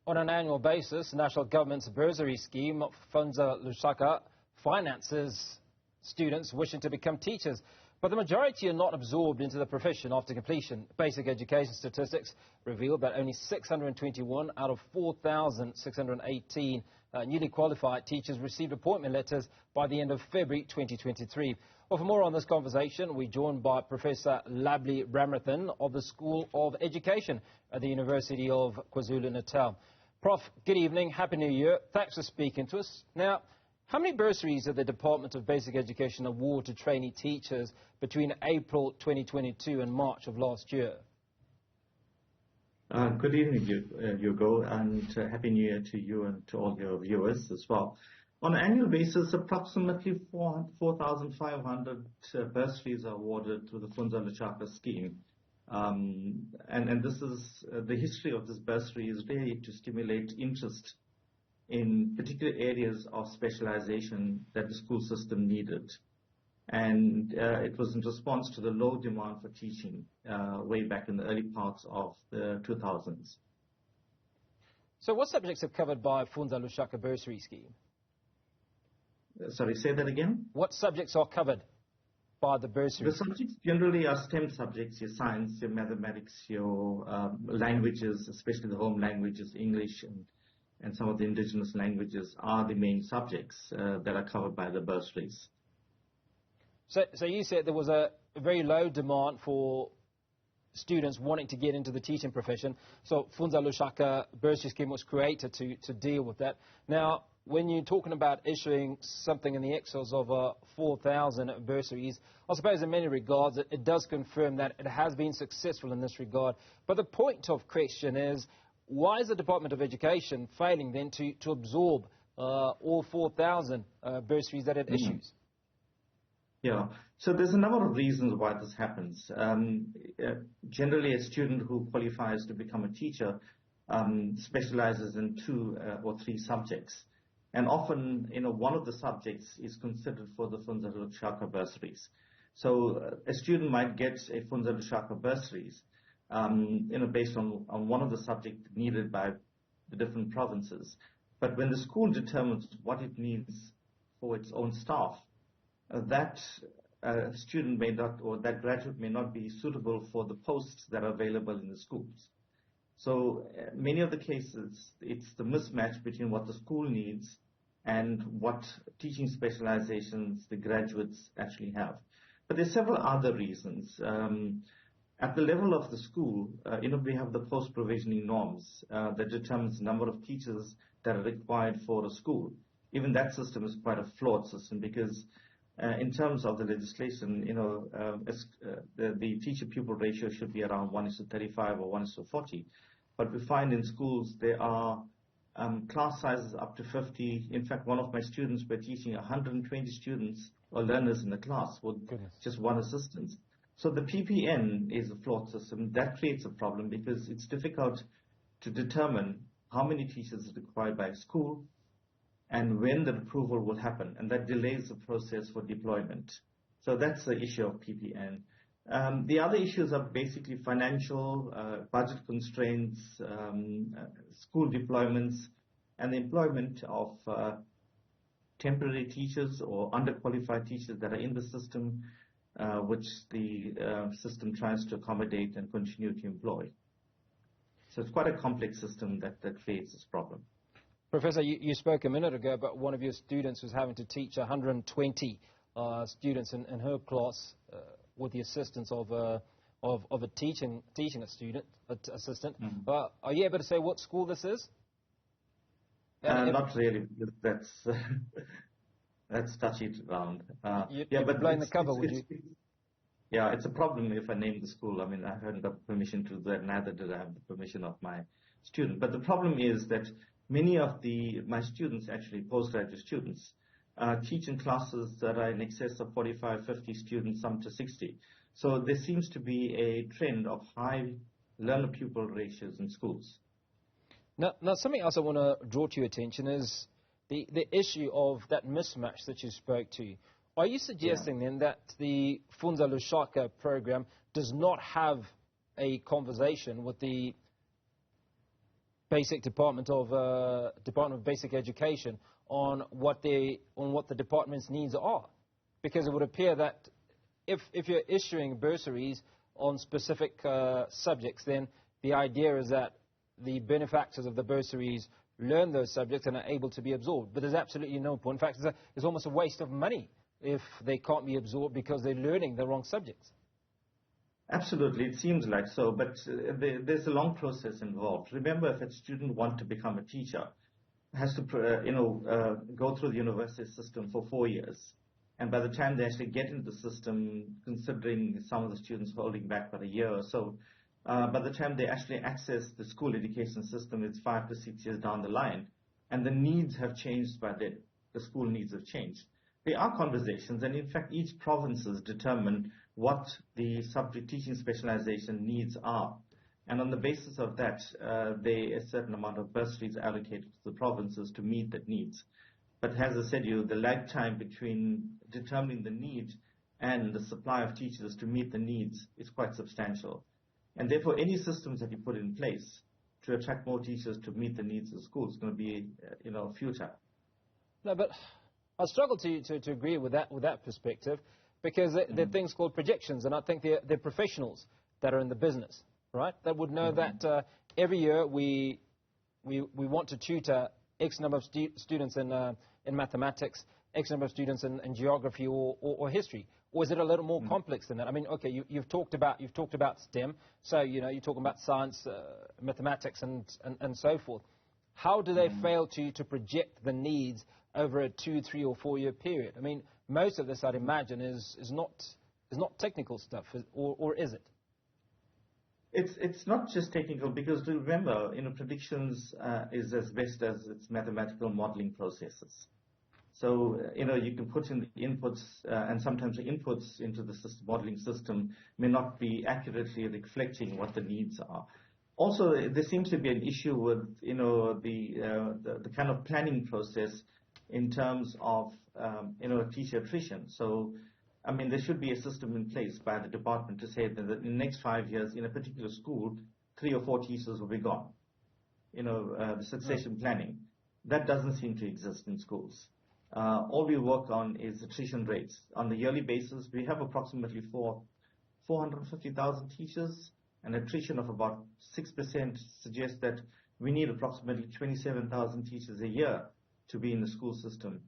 On an annual basis, the national government's bursary scheme, Funza Lushaka, finances students wishing to become teachers. But the majority are not absorbed into the profession after completion. Basic education statistics reveal that only 621 out of 4,618 newly qualified teachers received appointment letters by the end of February 2023. Well, for more on this conversation, we're joined by Professor Labby Ramrathan of the School of Education at the University of KwaZulu-Natal. Prof, good evening. Happy New Year. Thanks for speaking to us. Now, how many bursaries did the Department of Basic Education award to trainee teachers between April 2022 and March of last year? Good evening, Hugo, and Happy New Year to you and to all your viewers as well. On an annual basis, approximately 4,500 bursaries are awarded through the Funza Lushaka scheme. And this is the history of this bursary is really to stimulate interest in particular areas of specialization that the school system needed. And it was in response to the low demand for teaching way back in the early parts of the 2000s. So what subjects are covered by Funza Lushaka bursary scheme? Sorry, say that again? What subjects are covered by the bursary? The subjects generally are STEM subjects, your science, your mathematics, your languages, especially the home languages, English and some of the indigenous languages are the main subjects that are covered by the bursaries. So you said there was a very low demand for students wanting to get into the teaching profession. So Funza Lushaka bursary scheme was created to deal with that. Now, when you're talking about issuing something in the excess of 4,000 bursaries, I suppose in many regards it does confirm that it has been successful in this regard. But the point of question is, why is the Department of Education failing then to absorb all 4,000 bursaries that it issues? Yeah, so there's a number of reasons why this happens. Generally, a student who qualifies to become a teacher specializes in 2 or 3 subjects. And often, one of the subjects is considered for the Funza Lushaka bursaries. So a student might get a Funza Lushaka bursaries, based on one of the subjects needed by the different provinces. But when the school determines what it needs for its own staff, that student may not, or that graduate may not be suitable for the posts that are available in the schools. So many of the cases, it's the mismatch between what the school needs and what teaching specializations the graduates actually have. But there's several other reasons. At the level of the school, we have the post-provisioning norms that determines the number of teachers that are required for a school. Even that system is quite a flawed system because in terms of the legislation, the teacher-pupil ratio should be around 1:35 or 1:40. But we find in schools there are class sizes up to 50. In fact, one of my students were teaching 120 students or learners in the class with just one assistant. So the PPN is a flawed system. That creates a problem because it's difficult to determine how many teachers is required by a school and when the approval will happen, and that delays the process for deployment. So that's the issue of PPN. The other issues are basically financial, budget constraints, school deployments, and the employment of temporary teachers or underqualified teachers that are in the system, which the system tries to accommodate and continue to employ. So it's quite a complex system that creates this problem. Professor, you spoke a minute ago about one of your students was having to teach 120 students in her class with the assistance of a teaching assistant. Mm-hmm. Are you able to say what school this is? Not really, because that's touchy around. But blowing the cover, would you? Yeah, it's a problem if I name the school. I mean, I haven't got permission to do that, neither did I have the permission of my student. But the problem is that many of my students, actually postgraduate students, teach in classes that are in excess of 45, 50 students, some to 60. So there seems to be a trend of high learner-pupil ratios in schools. Now, something else I want to draw to your attention is the issue of that mismatch that you spoke to. Are you suggesting then that the Funza Lushaka program does not have a conversation with the Department of Basic Education on what the department's needs are, because it would appear that if you're issuing bursaries on specific subjects, then the idea is that the benefactors of the bursaries learn those subjects and are able to be absorbed. But there's absolutely no point. In fact, it's almost a waste of money if they can't be absorbed because they're learning the wrong subjects. Absolutely, it seems like so, but there's a long process involved. Remember, if a student wants to become a teacher, has to go through the university system for 4 years. And by the time they actually get into the system, considering some of the students holding back by a year or so, by the time they actually access the school education system, it's 5 to 6 years down the line. And the needs have changed by then. The school needs have changed. There are conversations, and in fact, each province has determined what the subject teaching specialization needs are. And on the basis of that, a certain amount of bursaries are allocated to the provinces to meet that needs. But as I said, the lag time between determining the need and the supply of teachers to meet the needs is quite substantial. And therefore, any systems that you put in place to attract more teachers to meet the needs of schools is going to be, futile. No, but I struggle to agree with that perspective, because there are things called projections, and I think they're professionals that are in the business, right? That would know that every year we want to tutor X number of students in mathematics, X number of students in geography or history. Or is it a little more complex than that? I mean, okay, you've talked about STEM, so you're talking about science, mathematics, and so forth. How do they fail to project the needs over a 2, 3, or 4 year period? I mean, most of this, I'd imagine, is not technical stuff, or is it? It's not just technical, because remember, predictions is as best as its mathematical modeling processes. So, you can put in the inputs, and sometimes the inputs into the modeling system may not be accurately reflecting what the needs are. Also, there seems to be an issue with, the kind of planning process in terms of, teacher attrition. So, I mean, there should be a system in place by the department to say that in the next 5 years, in a particular school, 3 or 4 teachers will be gone. The succession planning. That doesn't seem to exist in schools. All we work on is attrition rates. On the yearly basis, we have approximately 450,000 teachers. An attrition of about 6% suggests that we need approximately 27,000 teachers a year to be in the school system.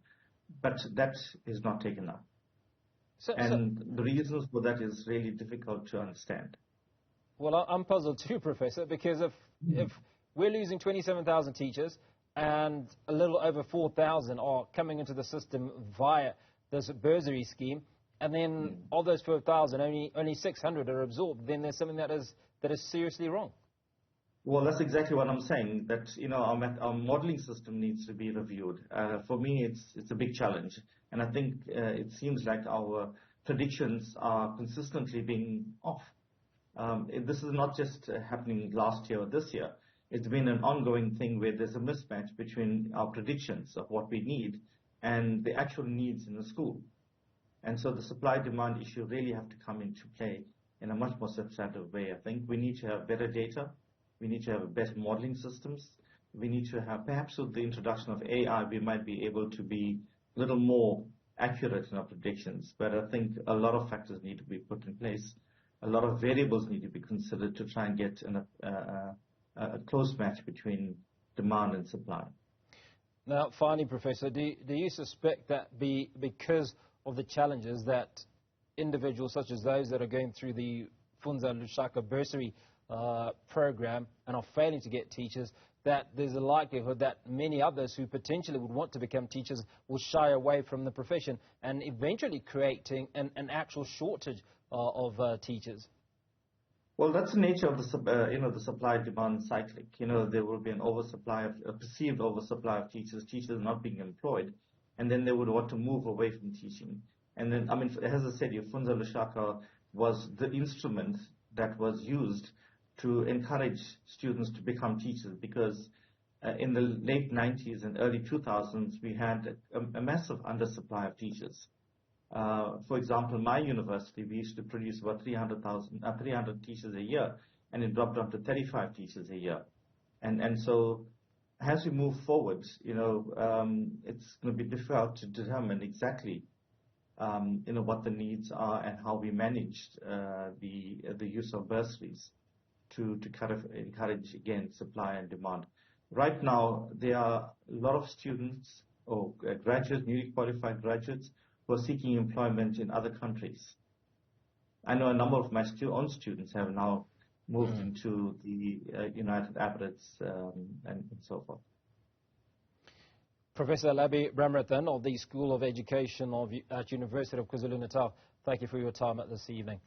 But that is not taken up. The reasons for that is really difficult to understand. Well, I'm puzzled too, Professor, because if we're losing 27,000 teachers and a little over 4,000 are coming into the system via this bursary scheme, and then of those 4,000, only 600 are absorbed, then there's something that is seriously wrong. Well, that's exactly what I'm saying, that our modeling system needs to be reviewed. For me, it's a big challenge, and I think it seems like our predictions are consistently being off. This is not just happening last year or this year. It's been an ongoing thing where there's a mismatch between our predictions of what we need and the actual needs in the school. And so the supply-demand issue really have to come into play in a much more substantive way. I think we need to have better data. We need to have better modeling systems. We need to have, perhaps with the introduction of AI, we might be able to be a little more accurate in our predictions. But I think a lot of factors need to be put in place. A lot of variables need to be considered to try and get a close match between demand and supply. Now, finally, Professor, do you suspect that because of the challenges that individuals such as those that are going through the Funza Lushaka bursary program and are failing to get teachers, that there's a likelihood that many others who potentially would want to become teachers will shy away from the profession and eventually creating an actual shortage of teachers? Well, that's the nature of the supply-demand cyclic. There will be an oversupply a perceived oversupply of teachers not being employed, and then they would want to move away from teaching. And then, I mean, as I said, Funza Lushaka was the instrument that was used to encourage students to become teachers, because in the late 90s and early 2000s, we had a massive undersupply of teachers. For example, my university, we used to produce about 300 teachers a year, and it dropped down to 35 teachers a year. And so as we move forward, it's going to be difficult to determine exactly, what the needs are and how we manage the use of bursaries to kind of encourage, again, supply and demand. Right now, there are a lot of students or graduates, newly qualified graduates, who are seeking employment in other countries. I know a number of my own students have now moved into the United Arab Emirates and so forth. Professor Labby Ramrathan of the School of Education at University of KwaZulu-Natal, thank you for your time this evening.